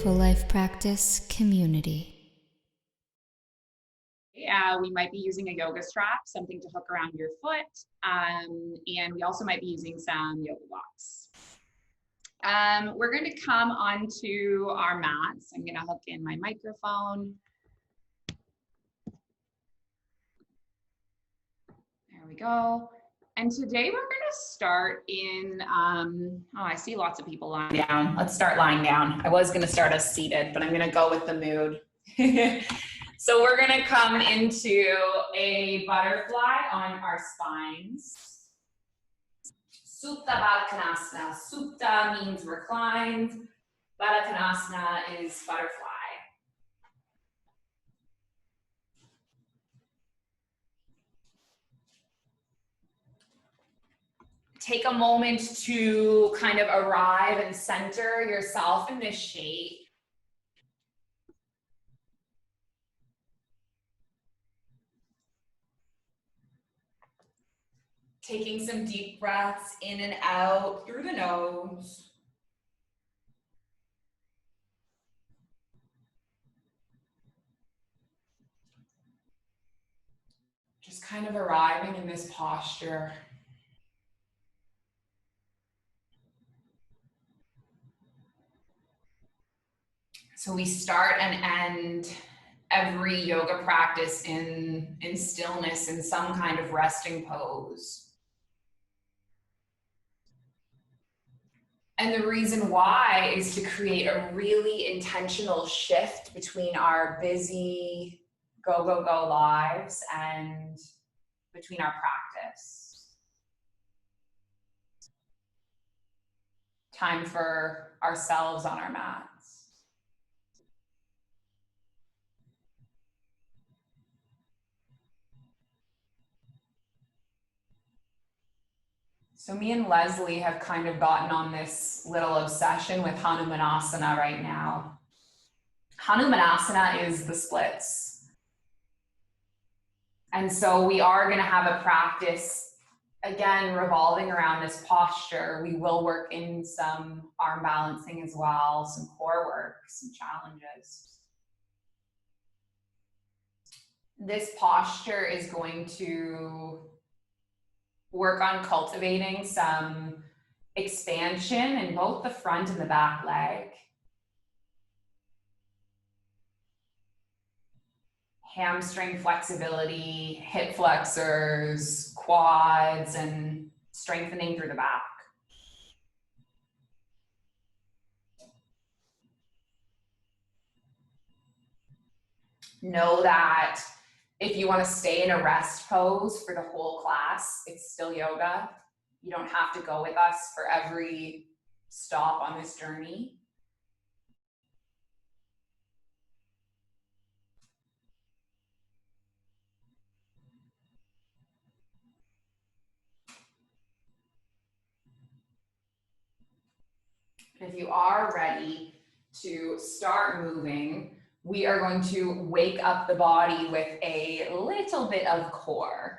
Mindful Life Practice community. We might be using a yoga strap, something to hook around your foot, and we also might be using some yoga blocks. We're going to come onto our mats. I'm going to hook in my microphone. There we go. And today we're going to start in, I see lots of people lying down. Let's start lying down. I was going to start us seated, but I'm going to go with the mood. So we're going to come into a butterfly on our spines. Supta Baddha Konasana. Supta means reclined. Baddha Konasana is butterfly. Take a moment to kind of arrive and center yourself in this shape. Taking some deep breaths in and out through the nose. Just kind of arriving in this posture. So we start and end every yoga practice in stillness, in some kind of resting pose. And the reason why is to create a really intentional shift between our busy go, go, go lives and between our practice. Time for ourselves on our mats. So me and Leslie have kind of gotten on this little obsession with Hanumanasana right now. Hanumanasana is the splits. And so we are going to have a practice, again, revolving around this posture. We will work in some arm balancing as well, some core work, some challenges. This posture is going to work on cultivating some expansion in both the front and the back leg. Hamstring flexibility, hip flexors, quads, and strengthening through the back. Know that if you want to stay in a rest pose for the whole class, it's still yoga. You don't have to go with us for every stop on this journey. If you are ready to start moving, we are going to wake up the body with a little bit of core.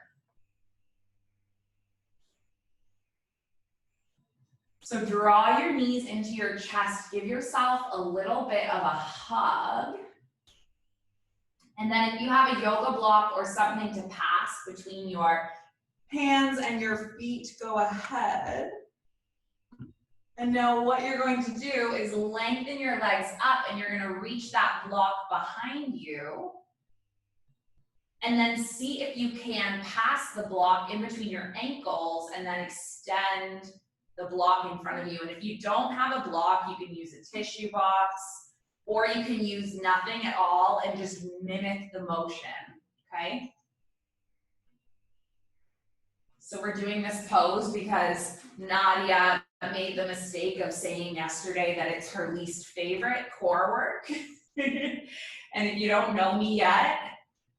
So draw your knees into your chest, give yourself a little bit of a hug. And then if you have a yoga block or something to pass between your hands and your feet, go ahead. And now what you're going to do is lengthen your legs up and you're going to reach that block behind you. And then see if you can pass the block in between your ankles and then extend the block in front of you. And if you don't have a block, you can use a tissue box or you can use nothing at all and just mimic the motion, okay? So we're doing this pose because Nadia made the mistake of saying yesterday that it's her least favorite core work. And if you don't know me yet,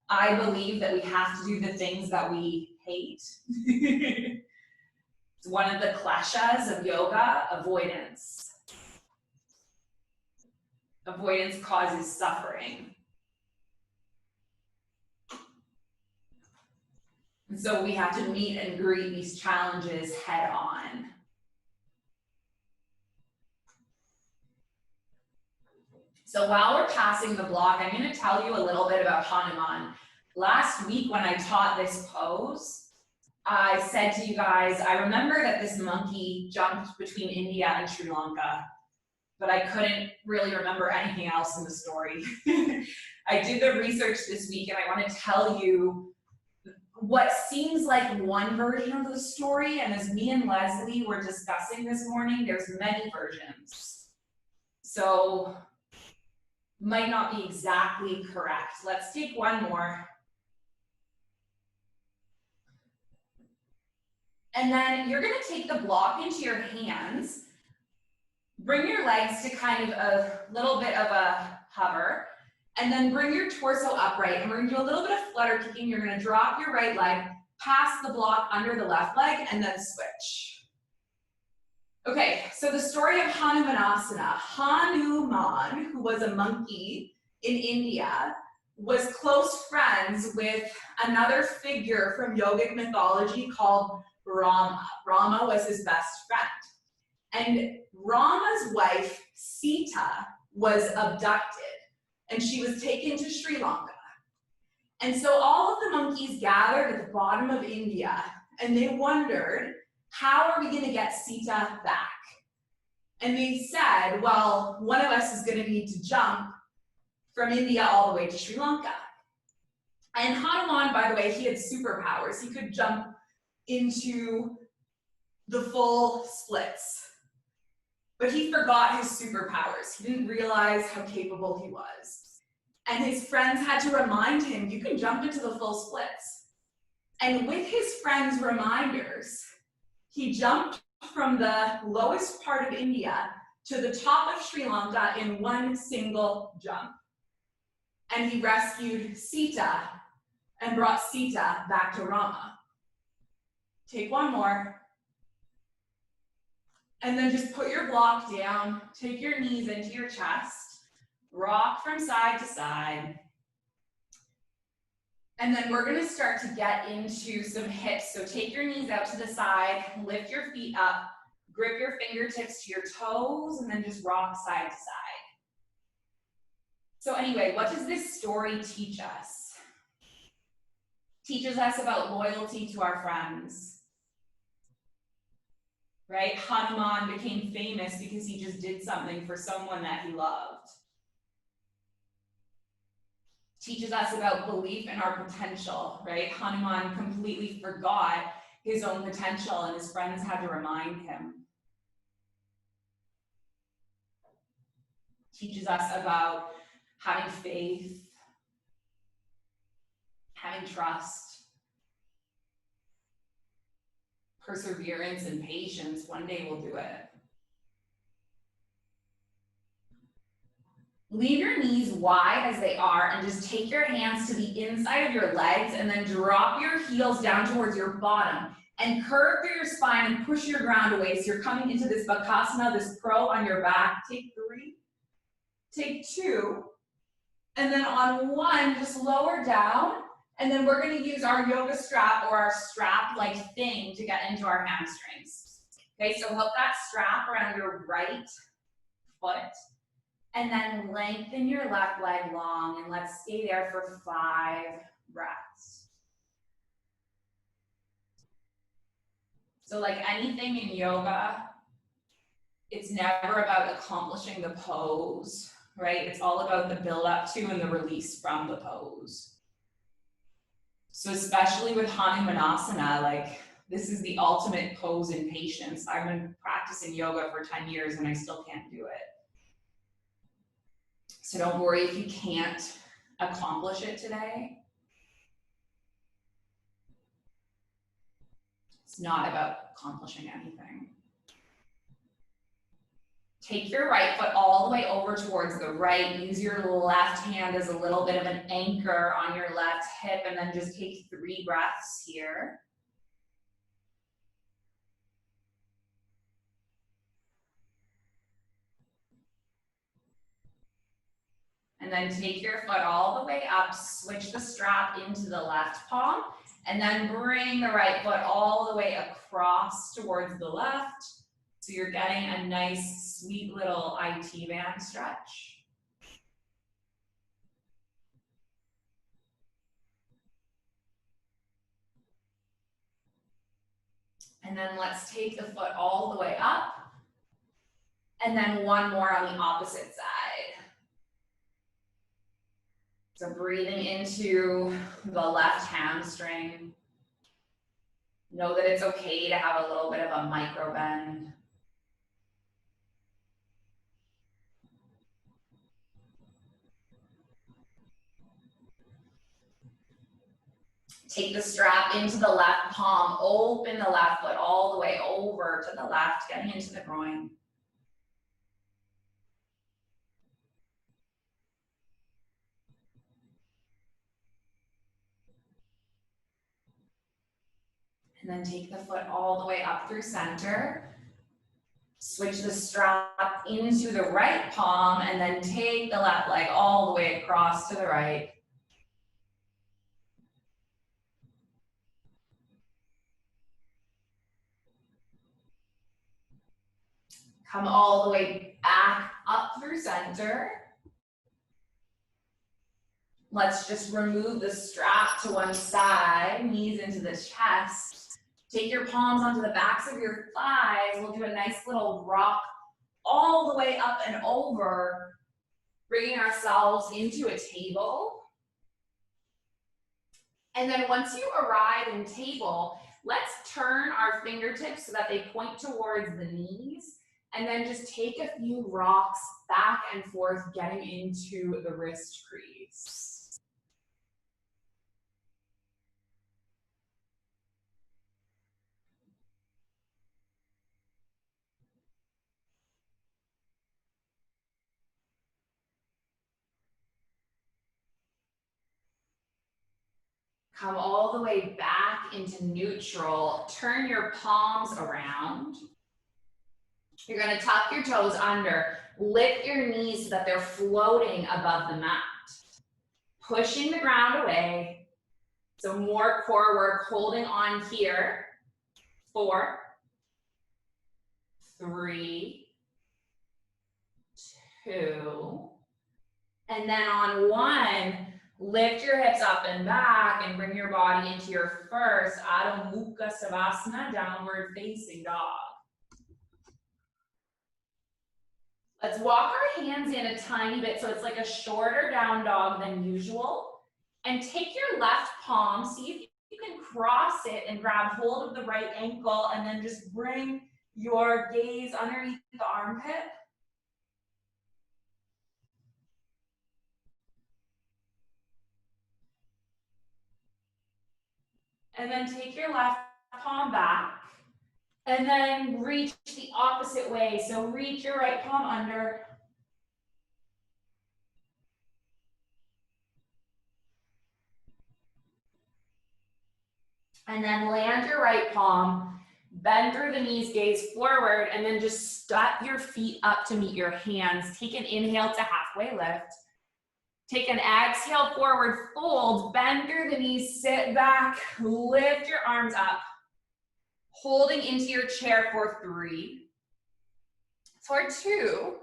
I believe that we have to do the things that we hate. It's one of the kleshas of yoga, avoidance. Avoidance causes suffering. And so we have to meet and greet these challenges head on. So while we're passing the block, I'm going to tell you a little bit about Hanuman. Last week when I taught this pose, I said to you guys, I remember that this monkey jumped between India and Sri Lanka, but I couldn't really remember anything else in the story. I did the research this week and I want to tell you what seems like one version of the story, and as me and Leslie were discussing this morning, there's many versions. So might not be exactly correct. Let's take one more. And then you're gonna take the block into your hands, bring your legs to kind of a little bit of a hover, and then bring your torso upright. And we're gonna do a little bit of flutter kicking. You're gonna drop your right leg, pass the block under the left leg, and then switch. Okay, so the story of Hanumanasana. Hanuman, who was a monkey in India, was close friends with another figure from yogic mythology called Rama. Rama was his best friend. And Rama's wife, Sita, was abducted, and she was taken to Sri Lanka. And so all of the monkeys gathered at the bottom of India, and they wondered, how are we going to get Sita back? And they said, well, one of us is going to need to jump from India all the way to Sri Lanka. And Hanuman, by the way, he had superpowers. He could jump into the full splits. But he forgot his superpowers. He didn't realize how capable he was. And his friends had to remind him, you can jump into the full splits. And with his friends' reminders, he jumped from the lowest part of India to the top of Sri Lanka in one single jump. And he rescued Sita and brought Sita back to Rama. Take one more. And then just put your block down, take your knees into your chest, rock from side to side. And then we're gonna start to get into some hips. So take your knees out to the side, lift your feet up, grip your fingertips to your toes, and then just rock side to side. So anyway, what does this story teach us? Teaches us about loyalty to our friends. Right? Hanuman became famous because he just did something for someone that he loved. Teaches us about belief in our potential, right? Hanuman completely forgot his own potential and his friends had to remind him. Teaches us about having faith, having trust, perseverance and patience. One day we'll do it. Leave your knees wide as they are and just take your hands to the inside of your legs and then drop your heels down towards your bottom and curve through your spine and push your ground away. So you're coming into this Bakasana, this pro on your back. Take 3, take 2, and then on 1, just lower down. And then we're going to use our yoga strap or our strap-like thing to get into our hamstrings. Okay, so hook that strap around your right foot. And then lengthen your left leg long. And let's stay there for 5 breaths. So like anything in yoga, it's never about accomplishing the pose, right? It's all about the build up to and the release from the pose. So especially with Hanumanasana, like this is the ultimate pose in patience. I've been practicing yoga for 10 years and I still can't do it. So don't worry if you can't accomplish it today. It's not about accomplishing anything. Take your right foot all the way over towards the right. Use your left hand as a little bit of an anchor on your left hip, and then just take 3 breaths here. And then take your foot all the way up, switch the strap into the left palm, and then bring the right foot all the way across towards the left. So you're getting a nice, sweet little IT band stretch. And then let's take the foot all the way up. And then one more on the opposite side. So breathing into the left hamstring. Know that it's okay to have a little bit of a micro bend. Take the strap into the left palm, open the left foot all the way over to the left, getting into the groin. And then take the foot all the way up through center. Switch the strap into the right palm and then take the left leg all the way across to the right. Come all the way back up through center. Let's just remove the strap to one side, knees into the chest. Take your palms onto the backs of your thighs. We'll do a nice little rock all the way up and over, bringing ourselves into a table. And then once you arrive in table, let's turn our fingertips so that they point towards the knees, and then just take a few rocks back and forth, getting into the wrist crease. Come all the way back into neutral. Turn your palms around. You're going to tuck your toes under. Lift your knees so that they're floating above the mat. Pushing the ground away. So more core work, holding on here. 4, 3, 2. And then on 1, lift your hips up and back and bring your body into your first Adho Mukha Savasana, downward facing dog. Let's walk our hands in a tiny bit so it's like a shorter down dog than usual. And take your left palm, see if you can cross it and grab hold of the right ankle, and then just bring your gaze underneath the armpit. And then take your left palm back. And then reach the opposite way. So reach your right palm under. And then land your right palm. Bend through the knees, gaze forward, and then just step your feet up to meet your hands. Take an inhale to halfway lift. Take an exhale, forward fold, bend through the knees, sit back, lift your arms up. Holding into your chair for 3, for 2,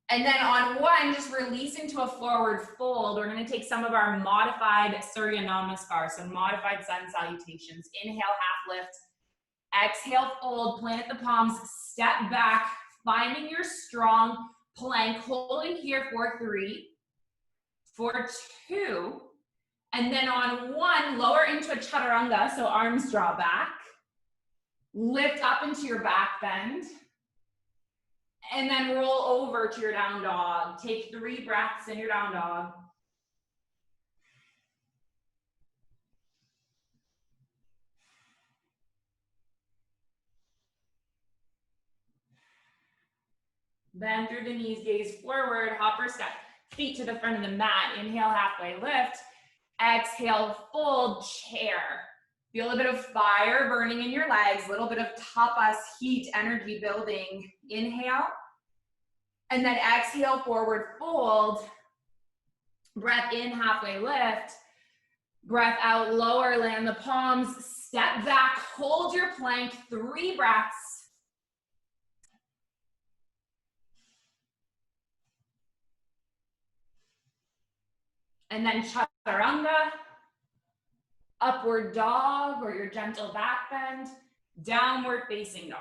and then on 1, just release into a forward fold. We're going to take some of our modified Surya Namaskar, so modified sun salutations. Inhale, half lift. Exhale, fold, plant the palms, step back, finding your strong plank, holding here for 3, for 2, and then on 1, lower into a chaturanga, so arms draw back. Lift up into your back bend, and then roll over to your down dog. Take 3 breaths in your down dog. Bend through the knees, gaze forward, hopper step, feet to the front of the mat. Inhale, halfway lift. Exhale, fold, chair. Feel a bit of fire burning in your legs, a little bit of tapas, heat, energy building. Inhale. And then exhale, forward fold. Breath in, halfway lift. Breath out, lower, land the palms. Step back, hold your plank, 3 breaths. And then chaturanga. Upward dog or your gentle back bend. Downward facing dog.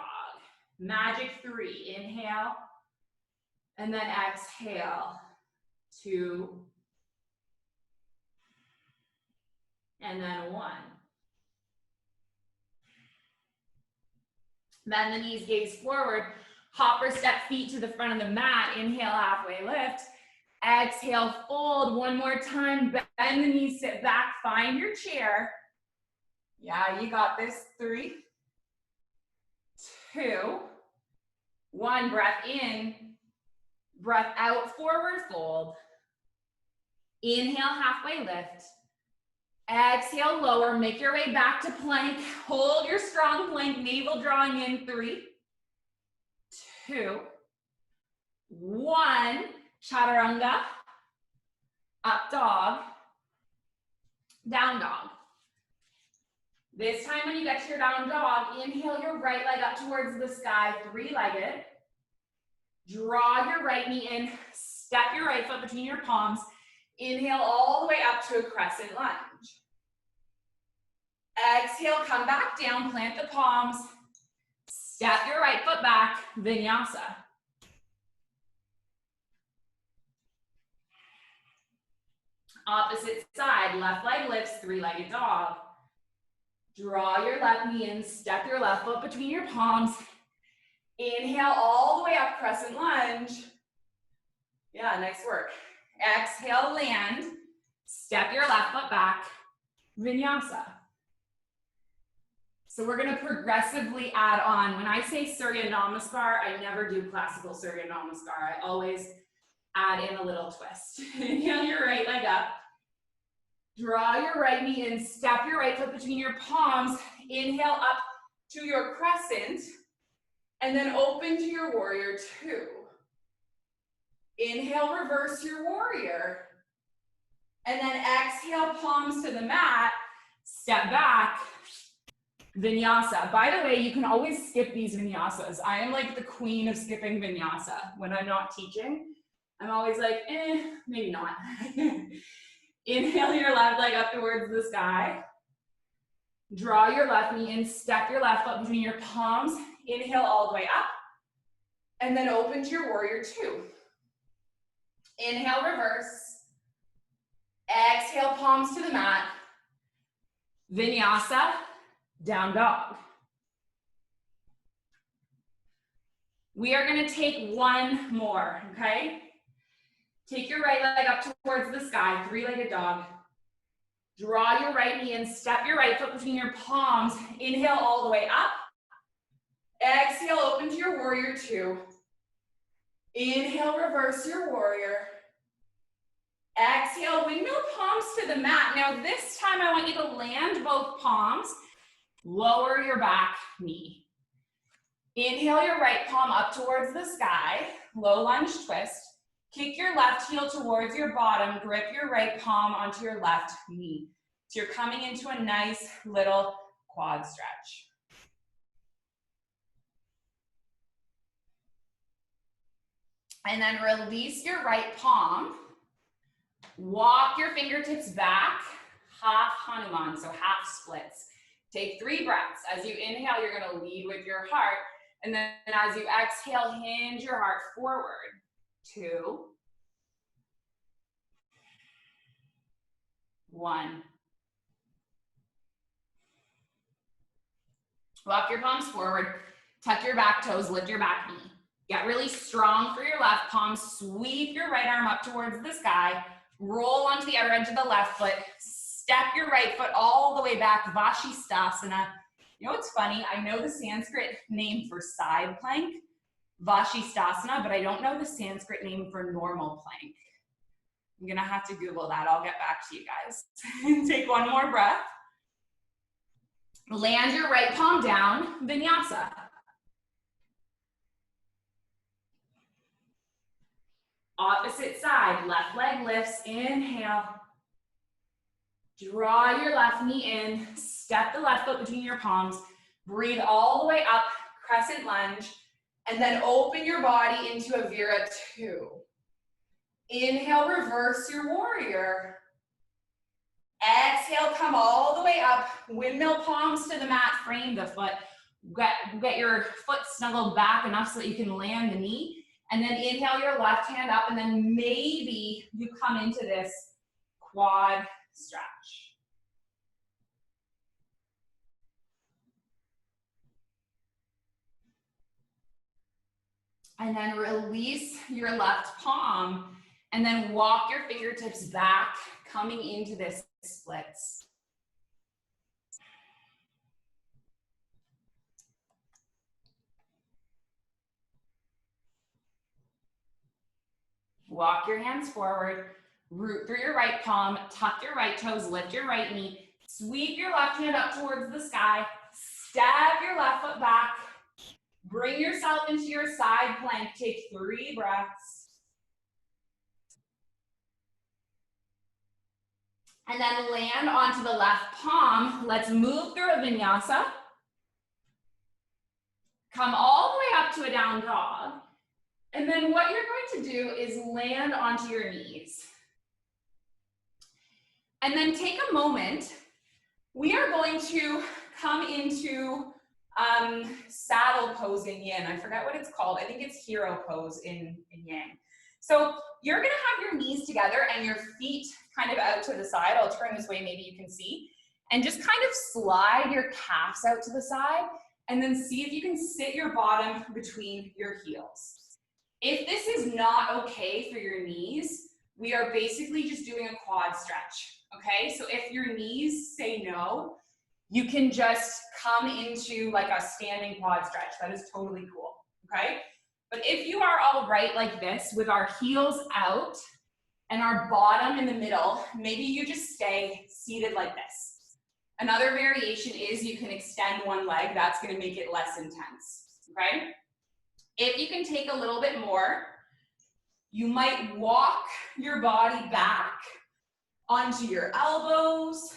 Magic 3, inhale, and then exhale, 2, and then 1. Bend the knees, gaze forward, hop or step feet to the front of the mat, inhale, halfway lift, exhale, fold, one more time, bend the knees, sit back, find your chair. Yeah, you got this, 3, 2, 1, breath in, breath out, forward fold. Inhale, halfway lift. Exhale, lower, make your way back to plank. Hold your strong plank, navel drawing in, 3, 2, 1. Chaturanga, up dog, down dog. This time when you get to your down dog, inhale your right leg up towards the sky, 3-legged. Draw your right knee in, step your right foot between your palms. Inhale all the way up to a crescent lunge. Exhale, come back down, plant the palms. Step your right foot back, Vinyasa. Opposite side, left leg lifts, 3-legged dog. Draw your left knee in, step your left foot between your palms. Inhale all the way up, crescent lunge. Yeah, nice work. Exhale, land. Step your left foot back, Vinyasa. So we're gonna progressively add on. When I say Surya Namaskar, I never do classical Surya Namaskar. I always add in a little twist. Inhale your right leg up. Draw your right knee in, step your right foot between your palms. Inhale up to your crescent, and then open to your warrior 2. Inhale, reverse your warrior. And then exhale, palms to the mat, step back, Vinyasa. By the way, you can always skip these Vinyasas. I am like the queen of skipping Vinyasa. When I'm not teaching, I'm always like, maybe not. Inhale your left leg up towards the sky. Draw your left knee in, step your left foot between your palms. Inhale all the way up. And then open to your warrior 2. Inhale, reverse. Exhale, palms to the mat. Vinyasa, down dog. We are gonna take one more, okay? Take your right leg up towards the sky, 3-legged dog. Draw your right knee in, step your right foot between your palms. Inhale all the way up. Exhale, open to your warrior 2. Inhale, reverse your warrior. Exhale, windmill palms to the mat. Now this time I want you to land both palms, lower your back knee. Inhale your right palm up towards the sky, low lunge twist. Kick your left heel towards your bottom, grip your right palm onto your left knee. So you're coming into a nice little quad stretch. And then release your right palm. Walk your fingertips back, half Hanuman, so half splits. Take 3 breaths. As you inhale, you're gonna lead with your heart. And then as you exhale, hinge your heart forward. 2, 1. Walk your palms forward, tuck your back toes, lift your back knee. Get really strong for your left palm, sweep your right arm up towards the sky, roll onto the outer edge of the left foot, step your right foot all the way back, Vashisthasana. You know what's funny? I know the Sanskrit name for side plank, Vashisthasana, but I don't know the Sanskrit name for normal plank. I'm gonna have to Google that. I'll get back to you guys. Take one more breath. Land your right palm down, Vinyasa. Opposite side, left leg lifts, inhale. Draw your left knee in, step the left foot between your palms, breathe all the way up, crescent lunge, and then open your body into a Vira 2. Inhale, reverse your warrior. Exhale, come all the way up, windmill palms to the mat, frame the foot. Get your foot snuggled back enough so that you can land the knee. And then inhale your left hand up, and then maybe you come into this quad stretch. And then release your left palm, and then walk your fingertips back, coming into this splits. Walk your hands forward, root through your right palm, tuck your right toes, lift your right knee, sweep your left hand up towards the sky, stab your left foot back, bring yourself into your side plank, take 3 breaths. And then land onto the left palm. Let's move through a vinyasa. Come all the way up to a down dog. And then what you're going to do is land onto your knees. And then take a moment. We are going to come into saddle pose in yin. I forget what it's called. I think it's hero pose in yang. So you're gonna have your knees together and your feet kind of out to the side. I'll turn this way, maybe you can see. And just kind of slide your calves out to the side, and then see if you can sit your bottom between your heels. If this is not okay for your knees, we are basically just doing a quad stretch, okay? So if your knees say no, you can just come into like a standing quad stretch. That is totally cool, okay? But if you are all right like this, with our heels out and our bottom in the middle, maybe you just stay seated like this. Another variation is you can extend one leg. That's gonna make it less intense, okay? If you can take a little bit more, you might walk your body back onto your elbows,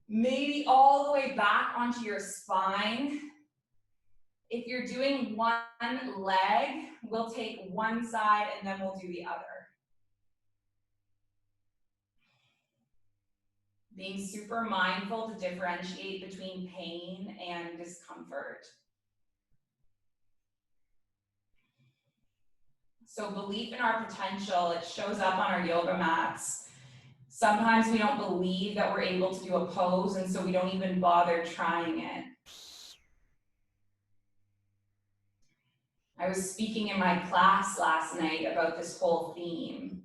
maybe all the way back onto your spine. If you're doing one leg, we'll take one side and then we'll do the other. Being super mindful to differentiate between pain and discomfort. So belief in our potential, it shows up on our yoga mats. Sometimes we don't believe that we're able to do a pose, and so we don't even bother trying it. I was speaking in my class last night about this whole theme.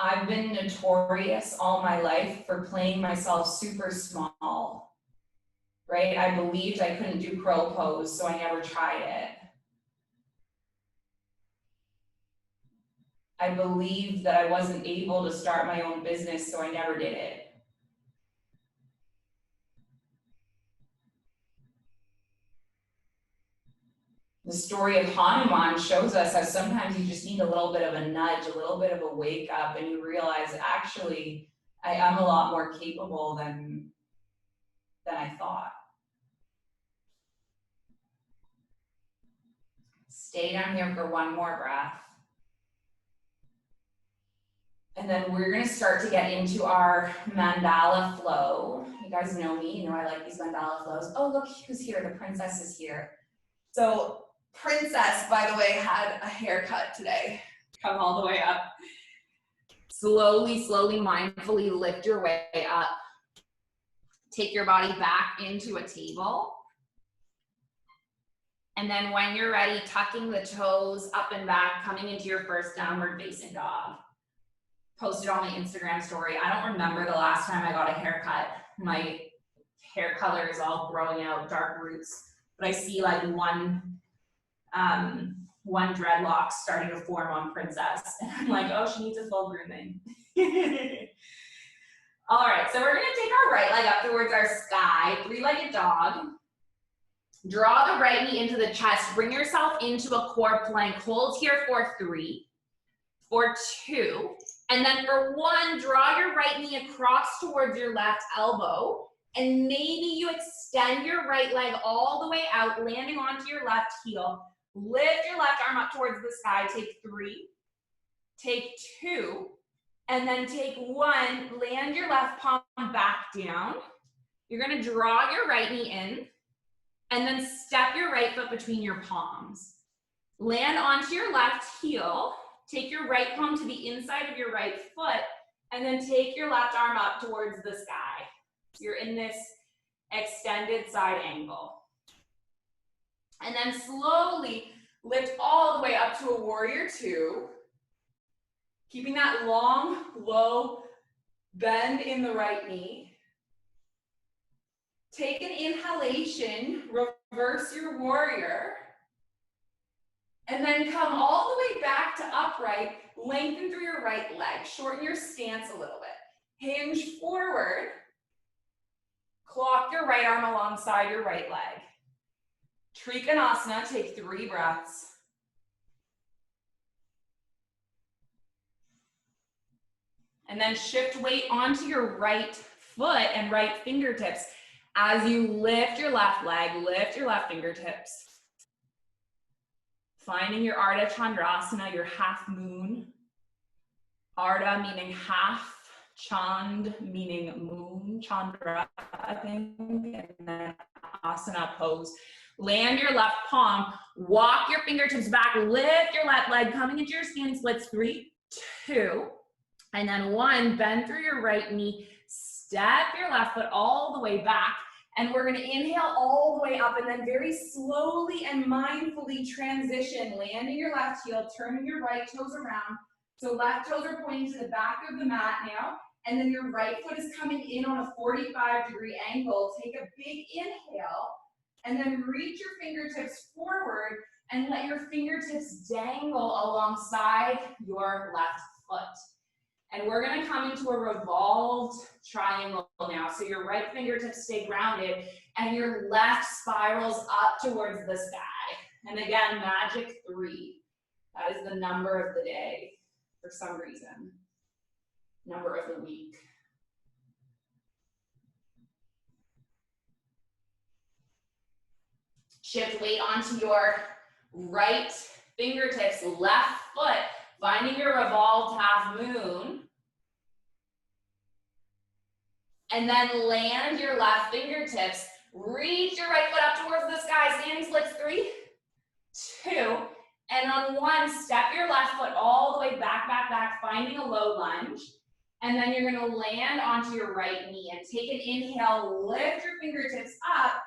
I've been notorious all my life for playing myself super small, right? I believed I couldn't do crow pose, so I never tried it. I believed that I wasn't able to start my own business, so I never did it. The story of Hanuman shows us how sometimes you just need a little bit of a nudge, a little bit of a wake up, and you realize, actually, I am a lot more capable than I thought. Stay down here for one more breath. And then we're gonna start to get into our mandala flow. You guys know me, you know I like these mandala flows. Oh, look who's here, the princess is here. So Princess, by the way, had a haircut today. Come all the way up. Slowly, slowly, mindfully lift your way up. Take your body back into a table. And then when you're ready, tucking the toes up and back, coming into your first downward facing dog. Posted on my Instagram story. I don't remember the last time I got a haircut. My hair color is all growing out, dark roots. But I see like one dreadlock starting to form on Princess. And I'm like, oh, she needs a full grooming. All right, so we're gonna take our right leg up towards our sky, 3-legged dog. Draw the right knee into the chest. Bring yourself into a core plank. Hold here for 3, for 2, and then for 1, draw your right knee across towards your left elbow, and maybe you extend your right leg all the way out, landing onto your left heel. Lift your left arm up towards the sky. Take 3, take 2, and then take 1. Land your left palm back down. You're gonna draw your right knee in. And then step your right foot between your palms. Land onto your left heel. Take your right palm to the inside of your right foot, and then take your left arm up towards the sky. So you're in this extended side angle. And then slowly lift all the way up to a warrior two. Keeping that long, low bend in the right knee. Take an inhalation, reverse your warrior. And then come all the way back to upright, lengthen through your right leg, shorten your stance a little bit. Hinge forward, clock your right arm alongside your right leg. Trikonasana, take 3 breaths. And then shift weight onto your right foot and right fingertips as you lift your left leg, lift your left fingertips. Finding your Ardha Chandrasana, your half moon. Ardha meaning half, Chand meaning moon, Chandra, I think, and then Asana pose. Land your left palm, walk your fingertips back, lift your left leg, coming into your skin splits, 3, 2, and then 1, bend through your right knee, step your left foot all the way back, and we're gonna inhale all the way up and then very slowly and mindfully transition, landing your left heel, turning your right toes around. So left toes are pointing to the back of the mat now, and then your right foot is coming in on a 45-degree angle. Take a big inhale, and then reach your fingertips forward and let your fingertips dangle alongside your left foot. And we're gonna come into a revolved triangle now. So your right fingertips stay grounded and your left spirals up towards the sky. And again, magic 3. That is the number of the day for some reason. Number of the week. Shift weight onto your right fingertips, left foot, finding your revolved half moon. And then land your left fingertips. Reach your right foot up towards the sky. Standing splits, 3, 2. And on 1, step your left foot all the way back, back, back, finding a low lunge. And then you're gonna land onto your right knee and take an inhale, lift your fingertips up,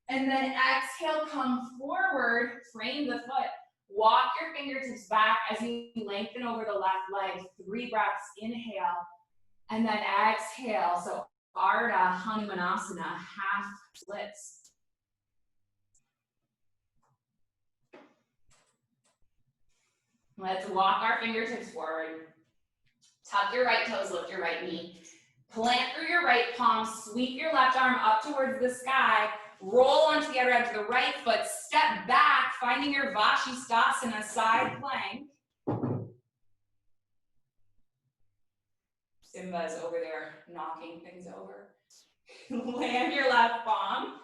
and then exhale, come forward, frame the foot. Walk your fingertips back as you lengthen over the left leg. 3 breaths, inhale, and then exhale. So Ardha Hanumanasana, half splits. Let's walk our fingertips forward. Tuck your right toes, lift your right knee. Plant through your right palm, sweep your left arm up towards the sky. Roll onto the other edge of the right foot, step back, finding your Vashisthasana, side plank. Simba's over there knocking things over. Land your left palm.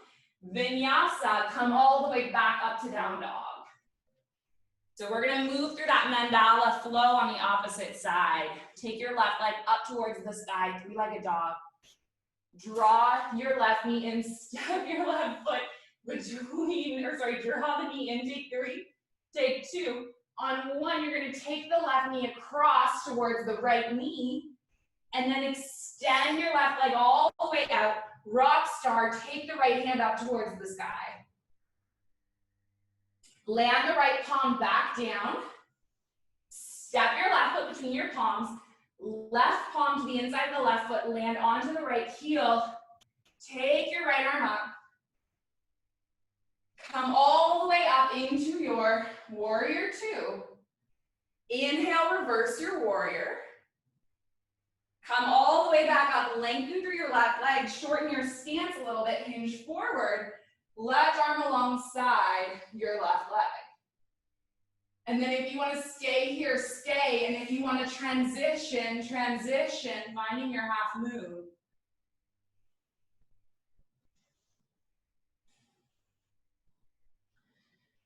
Vinyasa, come all the way back up to down dog. So we're gonna move through that mandala flow on the opposite side. Take your left leg up towards the sky, 3-legged dog. Draw your left knee in, step your left foot between, draw the knee in, take 3, take 2. On 1, you're gonna take the left knee across towards the right knee, and then extend your left leg all the way out. Rock star, take the right hand up towards the sky. Land the right palm back down. Step your left foot between your palms. Left palm to the inside of the left foot, land onto the right heel. Take your right arm up. Come all the way up into your warrior 2. Inhale, reverse your warrior. Come all the way back up, lengthen through your left leg, shorten your stance a little bit, hinge forward, left arm alongside your left leg. And then if you want to stay here, stay. And if you want to transition, finding your half moon.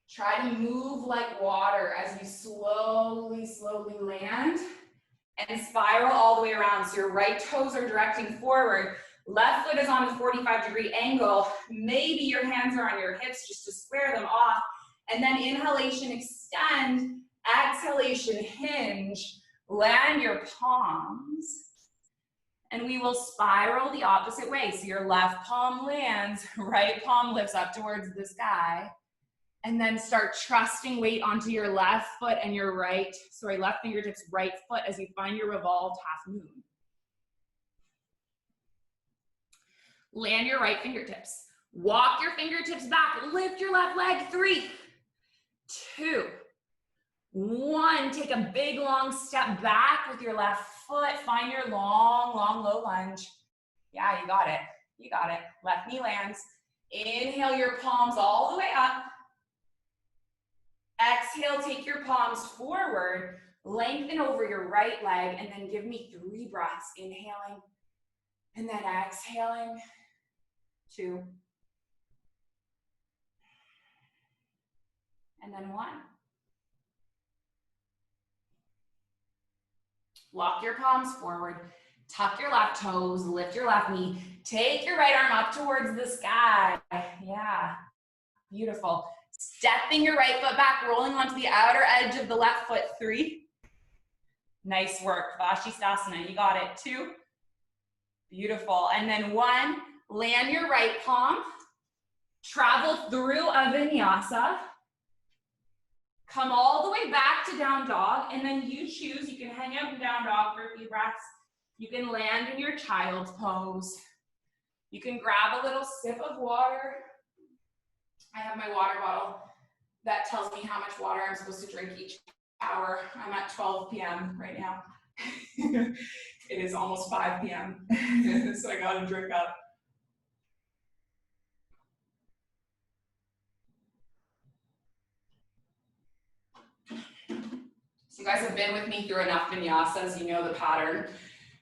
Try to move like water as you slowly, slowly land and spiral all the way around. So your right toes are directing forward. Left foot is on a 45-degree angle. Maybe your hands are on your hips just to square them off. And then inhalation, extend. Exhalation, hinge. Land your palms. And we will spiral the opposite way. So your left palm lands, right palm lifts up towards the sky. And then start trusting weight onto your left foot and your left fingertips, right foot as you find your revolved half moon. Land your right fingertips. Walk your fingertips back. Lift your left leg. 3, 2, 1. Take a big long step back with your left foot. Find your long, long, low lunge. Yeah, you got it. You got it. Left knee lands. Inhale your palms all the way up. Exhale, take your palms forward. Lengthen over your right leg and then give me 3 breaths. Inhaling and then exhaling. 2. And then 1. Walk your palms forward. Tuck your left toes. Lift your left knee. Take your right arm up towards the sky. Yeah. Beautiful. Stepping your right foot back, rolling onto the outer edge of the left foot. 3. Nice work. Vashisthasana. You got it. 2. Beautiful. And then 1. Land your right palm. Travel through a vinyasa. Come all the way back to down dog. And then you choose. You can hang out in down dog for a few breaths. You can land in your child's pose. You can grab a little sip of water. I have my water bottle that tells me how much water I'm supposed to drink each hour. I'm at 12 p.m. right now. It is almost 5 p.m. So I gotta drink up. So you guys have been with me through enough vinyasas, you know the pattern.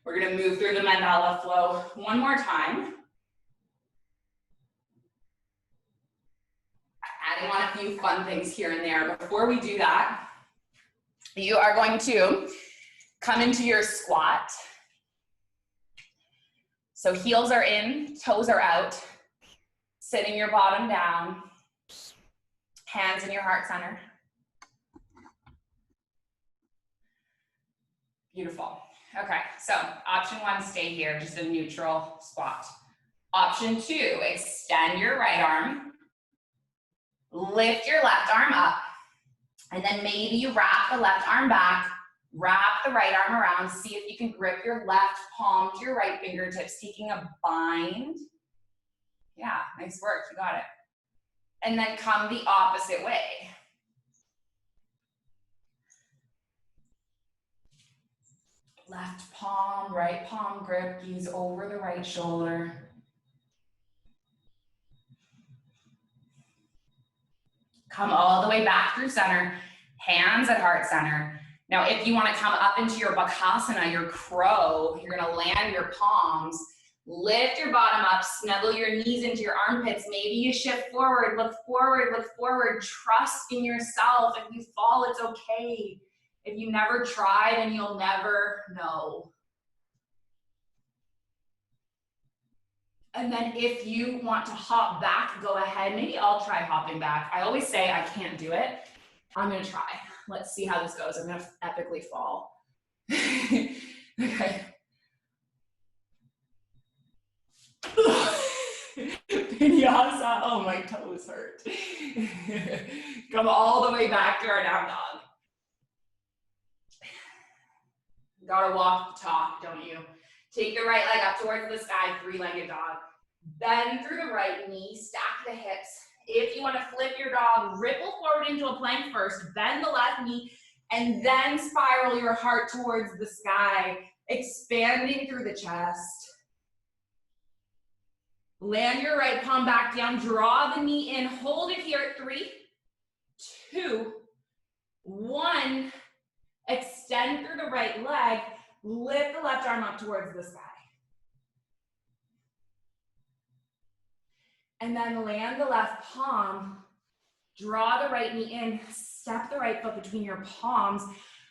We're gonna move through the mandala flow one more time. Adding on a few fun things here and there. Before we do that, you are going to come into your squat. So heels are in, toes are out. Sitting your bottom down. Hands in your heart center. Beautiful. Okay, so option 1, stay here, just a neutral squat. Option 2, extend your right arm. Lift your left arm up, and then maybe you wrap the left arm back, wrap the right arm around, see if you can grip your left palm to your right fingertips, taking a bind. Yeah, nice work, you got it. And then come the opposite way. Left palm, right palm grip, gaze over the right shoulder. Come all the way back through center, hands at heart center. Now, if you want to come up into your Bakasana, your crow, you're going to land your palms, lift your bottom up, snuggle your knees into your armpits. Maybe you shift forward, look forward, trust in yourself. If you fall, it's okay. If you never try, then you'll never know. And then if you want to hop back, go ahead. Maybe I'll try hopping back. I always say I can't do it. I'm gonna try. Let's see how this goes. I'm gonna epically fall. Okay. Vinyasa. Oh, my toes hurt. Come all the way back to our down dog. Gotta walk the talk, don't you? Take the right leg up towards the sky, 3-legged dog. Bend through the right knee, stack the hips. If you want to flip your dog, ripple forward into a plank first, bend the left knee, and then spiral your heart towards the sky, expanding through the chest. Land your right palm back down, draw the knee in, hold it here at 3, 2, 1. Extend through the right leg, lift the left arm up towards the sky. And then land the left palm, draw the right knee in, step the right foot between your palms,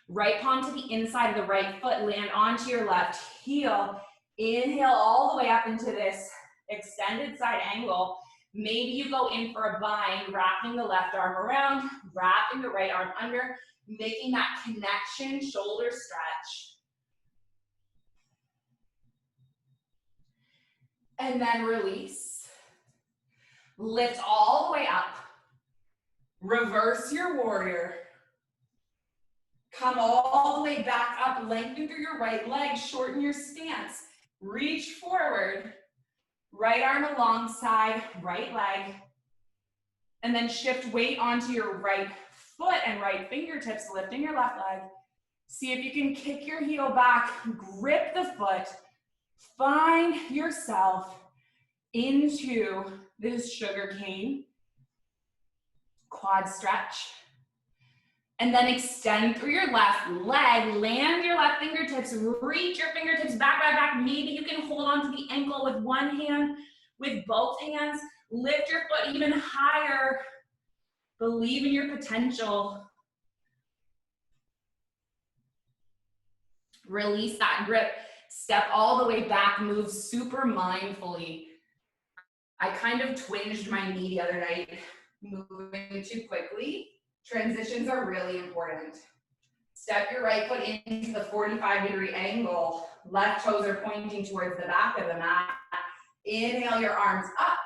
right palm to the inside of the right foot, land onto your left heel, Inhale all the way up into this extended side angle. Maybe you go in for a bind, wrapping the left arm around, wrapping the right arm under, making that connection, shoulder stretch. And then release. Lift all the way up. Reverse your warrior. Come all the way back up, lengthen through your right leg, shorten your stance. Reach forward, right arm alongside right leg, and then shift weight onto your right foot and right fingertips, lifting your left leg. See if you can kick your heel back, grip the foot, find yourself into this sugar cane, quad stretch. And then extend through your left leg, land your left fingertips, reach your fingertips back, back, back. Maybe you can hold on to the ankle with one hand, with both hands. Lift your foot even higher. Believe in your potential. Release that grip. Step all the way back, move super mindfully. I kind of twinged my knee the other night, moving too quickly. Transitions are really important. Step your right foot into the 45-degree angle. Left toes are pointing towards the back of the mat. Inhale your arms up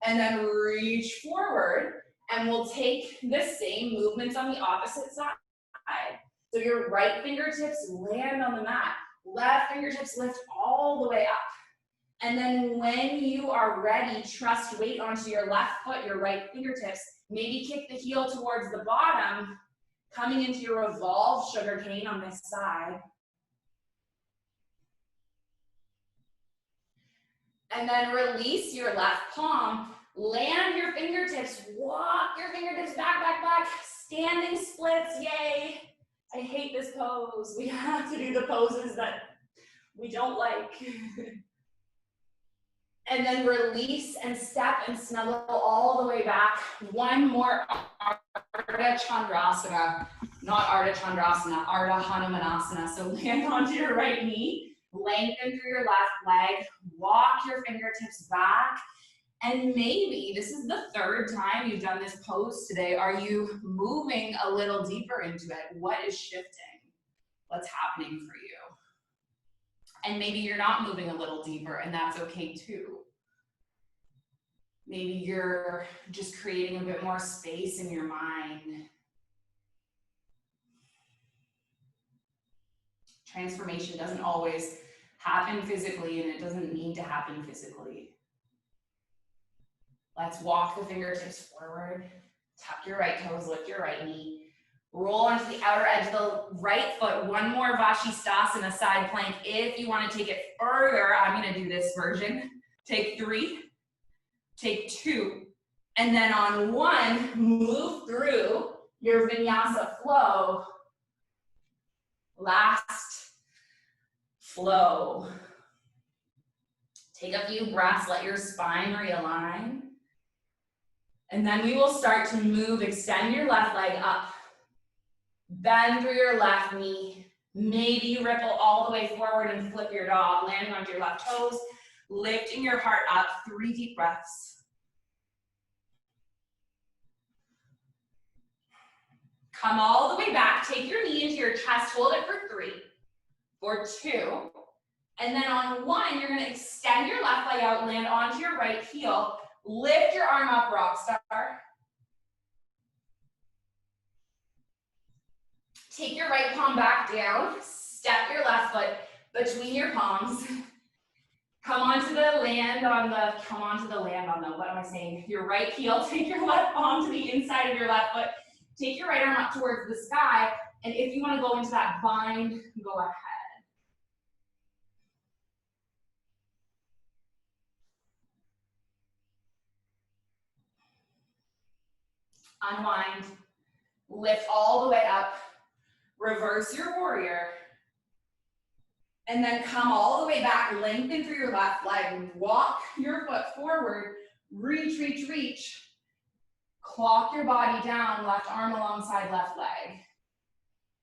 and then reach forward, and we'll take the same movements on the opposite side. So your right fingertips land on the mat. Left fingertips lift all the way up. And then when you are ready, trust weight onto your left foot, your right fingertips. Maybe kick the heel towards the bottom, coming into your revolved sugar cane on this side. And then release your left palm, land your fingertips, walk your fingertips back, back, back, standing splits, yay. I hate this pose. We have to do the poses that we don't like. And then release and step and snuggle all the way back. One more Ardha Chandrasana, not Ardha Chandrasana, Ardha Hanumanasana. So land onto your right knee, lengthen through your left leg, walk your fingertips back. And maybe this is the third time you've done this pose today. Are you moving a little deeper into it? What is shifting? What's happening for you? And maybe you're not moving a little deeper, and that's okay too. Maybe you're just creating a bit more space in your mind. Transformation doesn't always happen physically, and it doesn't need to happen physically. Let's walk the fingertips forward, tuck your right toes, lift your right knee. Roll onto the outer edge of the right foot. One more Vashisthasana side plank. If you want to take it further, I'm going to do this version. Take 3, take 2, and then on 1, move through your Vinyasa flow. Last flow. Take a few breaths, let your spine realign. And then we will start to move, extend your left leg up. Bend through your left knee. Maybe ripple all the way forward and flip your dog, landing onto your left toes, lifting your heart up. 3 deep breaths. Come all the way back. Take your knee into your chest. Hold it for 3, for 2. And then on 1, you're going to extend your left leg out, land onto your right heel. Lift your arm up, rock star. Take your right palm back down, step your left foot between your palms. Come onto the land on the, what am I saying? Your right heel, take your left palm to the inside of your left foot. Take your right arm up towards the sky. And if you want to go into that bind, go ahead. Unwind, lift all the way up. Reverse your warrior, and then come all the way back, lengthen through your left leg, walk your foot forward, reach, reach, reach, clock your body down, left arm alongside left leg.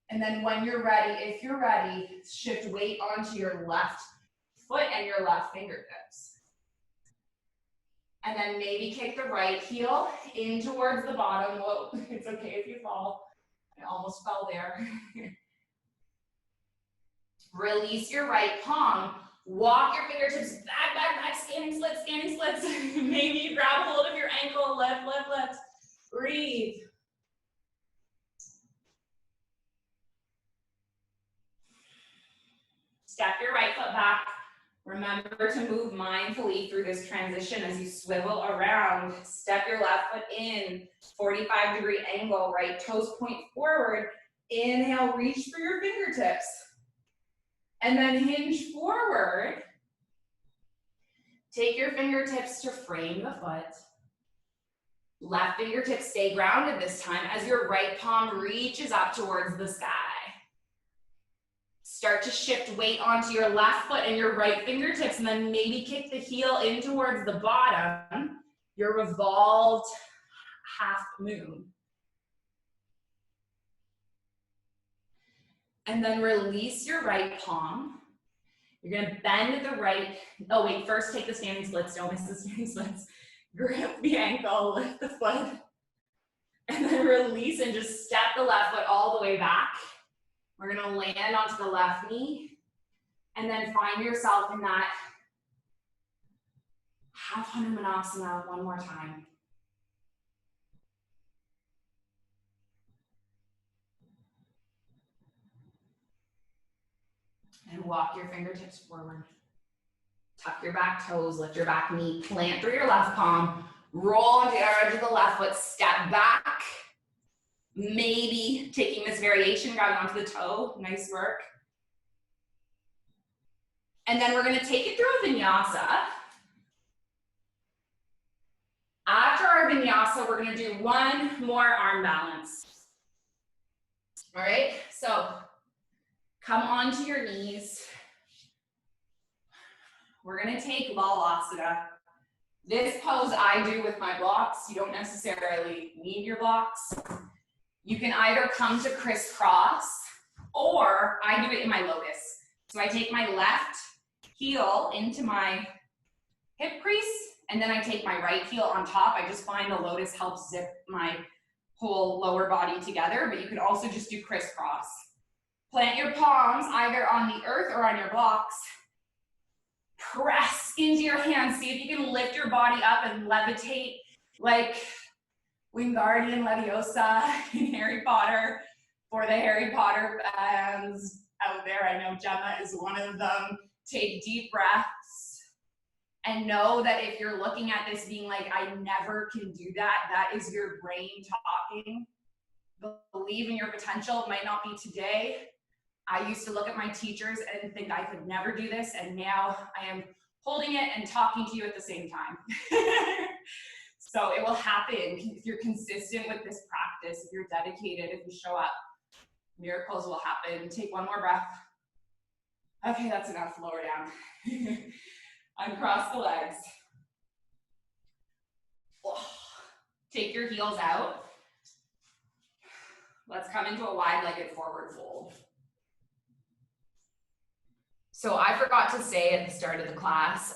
And then when you're ready, if you're ready, shift weight onto your left foot and your left fingertips. And then maybe kick the right heel in towards the bottom. Whoa, it's okay if you fall. I almost fell there. Release your right palm. Walk your fingertips back, back, back, standing splits, standing splits. Maybe you grab a hold of your ankle, lift, lift, lift. Breathe. Step your right foot back. Remember to move mindfully through this transition as you swivel around. Step your left foot in, 45-degree angle, right toes point forward. Inhale, reach for your fingertips. And then hinge forward. Take your fingertips to frame the foot. Left fingertips stay grounded this time as your right palm reaches up towards the sky. Start to shift weight onto your left foot and your right fingertips, and then maybe kick the heel in towards the bottom, your revolved half moon. And then release your right palm. You're gonna bend the right, oh wait, first take the standing splits, don't miss the standing splits. Grip the ankle, lift the foot, and then release and just step the left foot all the way back. We're gonna land onto the left knee, and then find yourself in that half Hanumanasana one more time. And walk your fingertips forward. Tuck your back toes, lift your back knee, plant through your left palm, roll onto the edge of the left foot, step back. Maybe taking this variation, grabbing onto the toe, nice work. And then we're gonna take it through a vinyasa. After our vinyasa, we're gonna do one more arm balance. All right, so come onto your knees. We're gonna take Balasana. This pose I do with my blocks. You don't necessarily need your blocks. You can either come to crisscross, or I do it in my lotus. So I take my left heel into my hip crease, and then I take my right heel on top. I just find the lotus helps zip my whole lower body together, but you can also just do crisscross. Plant your palms either on the earth or on your blocks. Press into your hands. See if you can lift your body up and levitate like Wingardium Leviosa in Harry Potter. For the Harry Potter fans out there, I know Gemma is one of them. Take deep breaths and know that if you're looking at this being like, I never can do that, that is your brain talking. Believe in your potential. It might not be today. I used to look at my teachers and think I could never do this, and now I am holding it and talking to you at the same time. So it will happen if you're consistent with this practice, if you're dedicated, if you show up, miracles will happen. Take one more breath. Okay, that's enough, lower down. Uncross the legs. Take your heels out. Let's come into a wide-legged forward fold. So I forgot to say at the start of the class,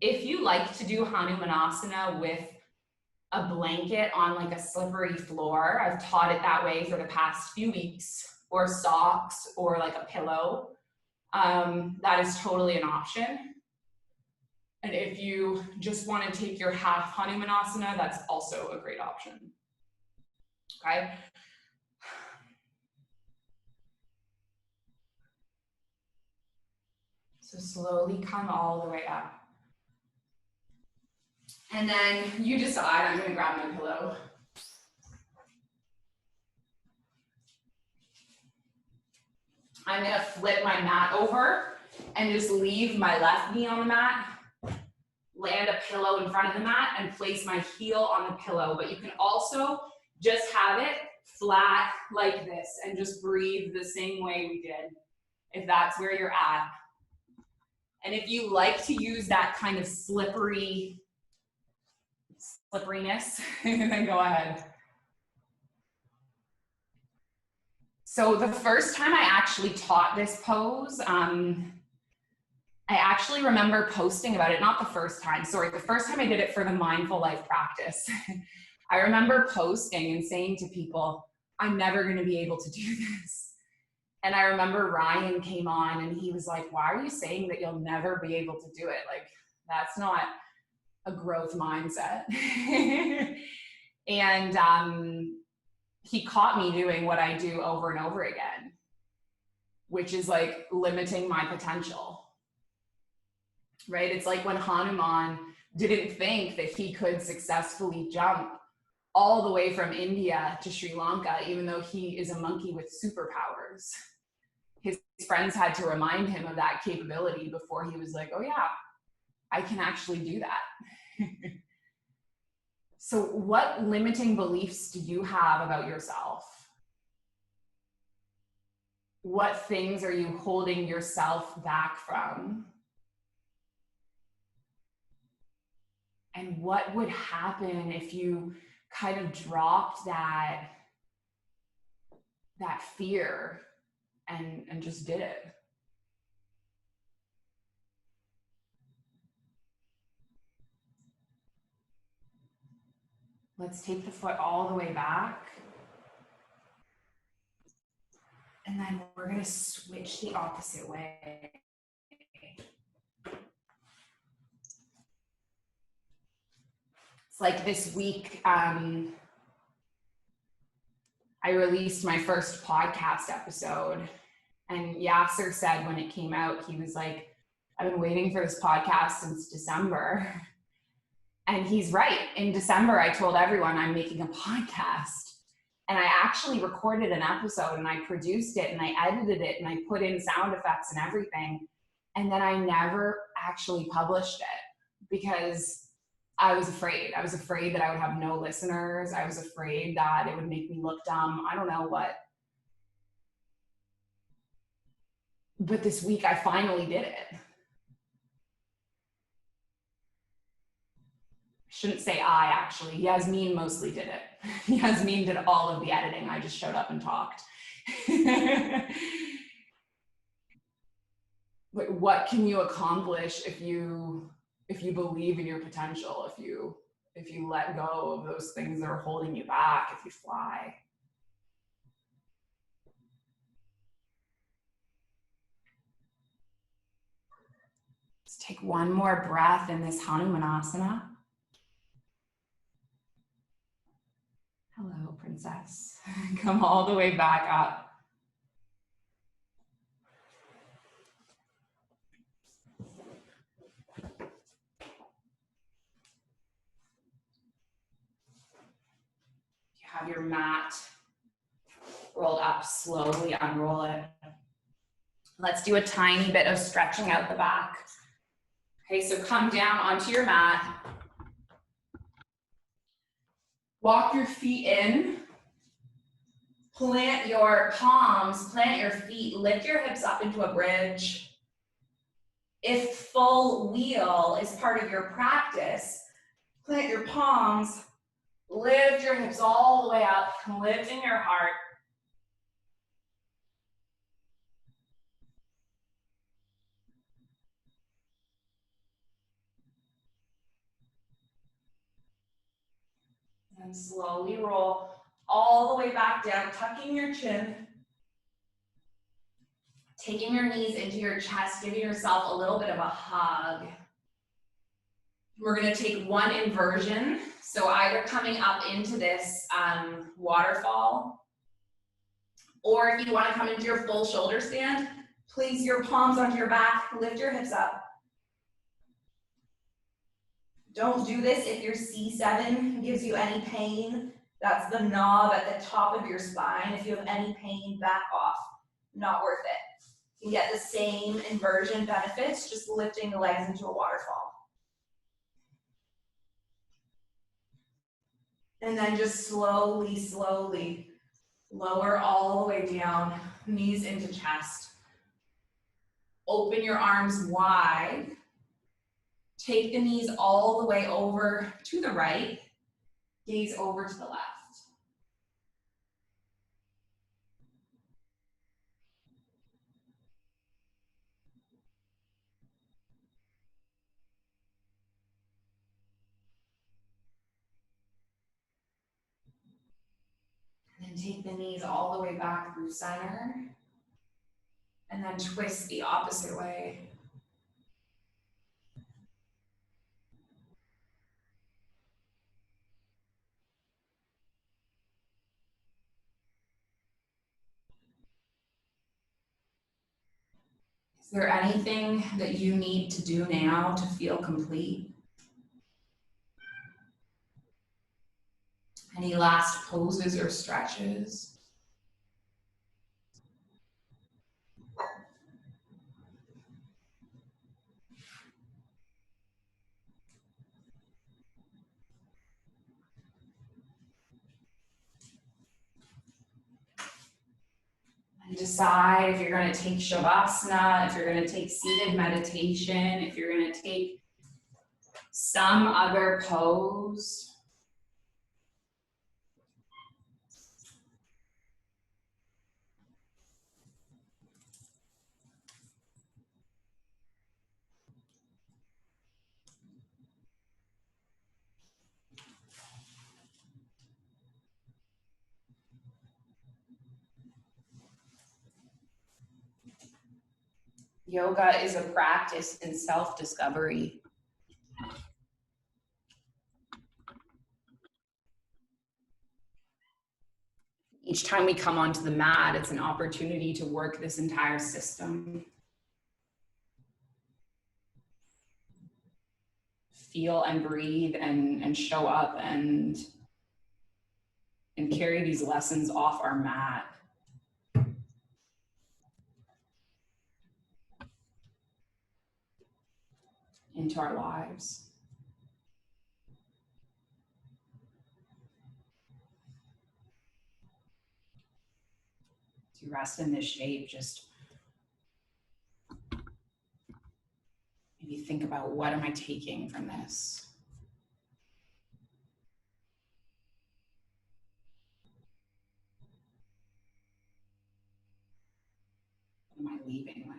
if you like to do Hanumanasana with a blanket on like a slippery floor, I've taught it that way for the past few weeks, or socks, or like a pillow, that is totally an option. And if you just want to take your half Hanumanasana, that's also a great option. Okay. So slowly come all the way up. And then you decide, I'm gonna grab my pillow. I'm gonna flip my mat over and just leave my left knee on the mat, land a pillow in front of the mat, and place my heel on the pillow. But you can also just have it flat like this and just breathe the same way we did, if that's where you're at. And if you like to use that kind of slipperiness, then go ahead. So the first time I actually taught this pose, and I actually remember posting about it, not the first time, sorry, the first time I did it for the Mindful Life practice. I remember posting and saying to people, I'm never going to be able to do this. And I remember Ryan came on and he was like, why are you saying that you'll never be able to do it? Like, that's not a growth mindset. And he caught me doing what I do over and over again, which is like limiting my potential, right? It's like when Hanuman didn't think that he could successfully jump all the way from India to Sri Lanka, even though he is a monkey with superpowers. His friends had to remind him of that capability before he was like, oh yeah, I can actually do that. So what limiting beliefs do you have about yourself? What things are you holding yourself back from? And what would happen if you kind of dropped that fear and just did it? Let's take the foot all the way back. And then we're going to switch the opposite way. It's like this week, I released my first podcast episode. And Yasser said when it came out, he was like, I've been waiting for this podcast since December. And he's right. In December, I told everyone I'm making a podcast. And I actually recorded an episode and I produced it and I edited it and I put in sound effects and everything. And then I never actually published it because I was afraid. I was afraid that I would have no listeners. I was afraid that it would make me look dumb. I don't know what. But this week I finally did it. Shouldn't say I actually. Yasmin mostly did it. Yasmin did all of the editing. I just showed up and talked. But what can you accomplish if you believe in your potential, if you let go of those things that are holding you back, if you fly? Let's take one more breath in this Hanumanasana. Hello, princess. Come all the way back up. You have your mat rolled up, slowly unroll it. Let's do a tiny bit of stretching out the back. Okay, so come down onto your mat. Walk your feet in. Plant your palms, plant your feet, lift your hips up into a bridge. If full wheel is part of your practice, plant your palms, lift your hips all the way up, lift in your heart. And slowly roll all the way back down, tucking your chin. Taking your knees into your chest, giving yourself a little bit of a hug. We're gonna take one inversion. So either coming up into this waterfall, or if you wanna come into your full shoulder stand, place your palms onto your back, lift your hips up. Don't do this if your C7 gives you any pain. That's the knob at the top of your spine. If you have any pain, back off. Not worth it. You get the same inversion benefits, just lifting the legs into a waterfall. And then just slowly, slowly lower all the way down, knees into chest. Open your arms wide. Take the knees all the way over to the right, gaze over to the left. take the knees all the way back through center. And then twist the opposite way. Is there anything that you need to do now to feel complete? Any last poses or stretches? And decide if you're going to take Shavasana, if you're going to take seated meditation, if you're going to take some other pose. Yoga is a practice in self-discovery. Each time we come onto the mat, it's an opportunity to work this entire system. Feel and breathe and show up and carry these lessons off our mat. Into our lives. To rest in this shape, just maybe think about, what am I taking from this? What am I leaving with?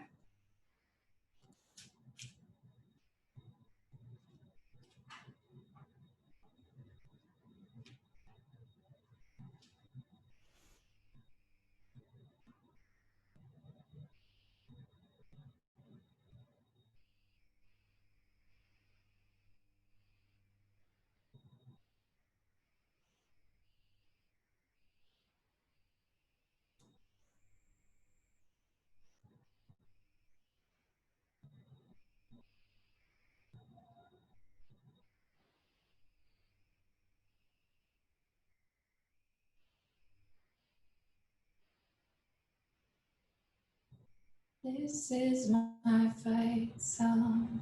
This is my fight song.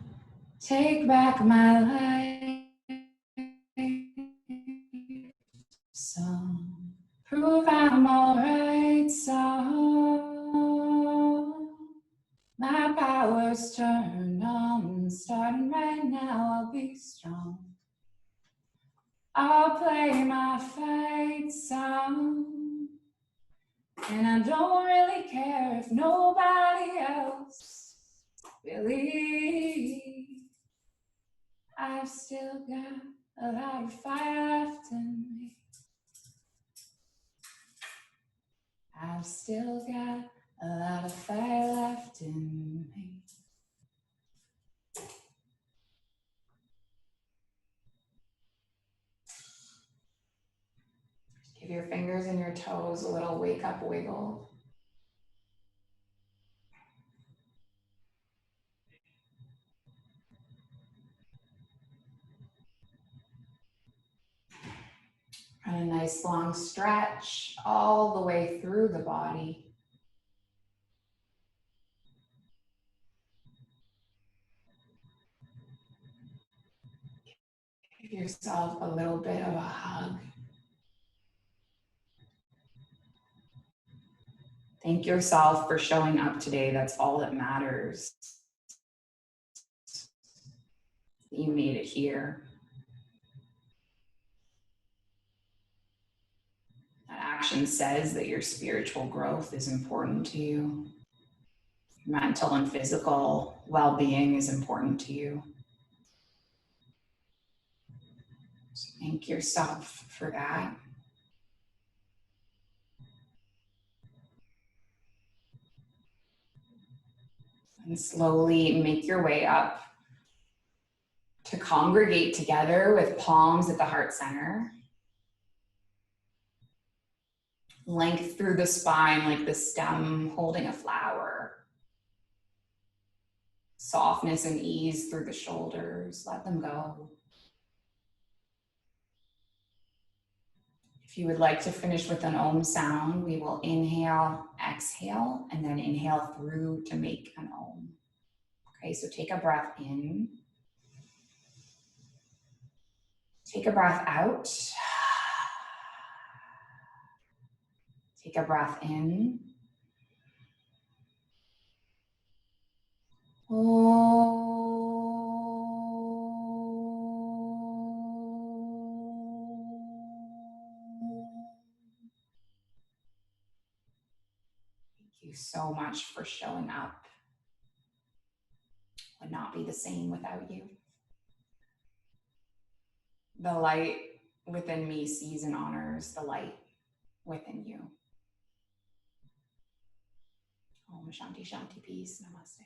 Take back my life. Song. Prove I'm alright. Song. My power's turned on. Starting right now, I'll be strong. I'll play my fight song. And I don't really care if nobody else believes. I've still got a lot of fire left in me. I've still got a lot of fire left in me. Give your fingers and your toes a little wake up wiggle. And a nice long stretch all the way through the body. Give yourself a little bit of a hug. Thank yourself for showing up today. That's all that matters. You made it here. That action says that your spiritual growth is important to you. Mental and physical well-being is important to you. So thank yourself for that. And slowly make your way up to congregate together with palms at the heart center. Length through the spine like the stem holding a flower. Softness and ease through the shoulders, let them go. If you would like to finish with an Om sound, we will inhale, exhale, and then inhale through to make an Om. Okay, so take a breath in. Take a breath out. Take a breath in. Thank you so much for showing up. Would not be the same without you. The light within me sees and honors the light within you. Om Shanti Shanti, peace, namaste.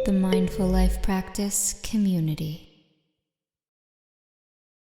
The Mindful Life Practice Community.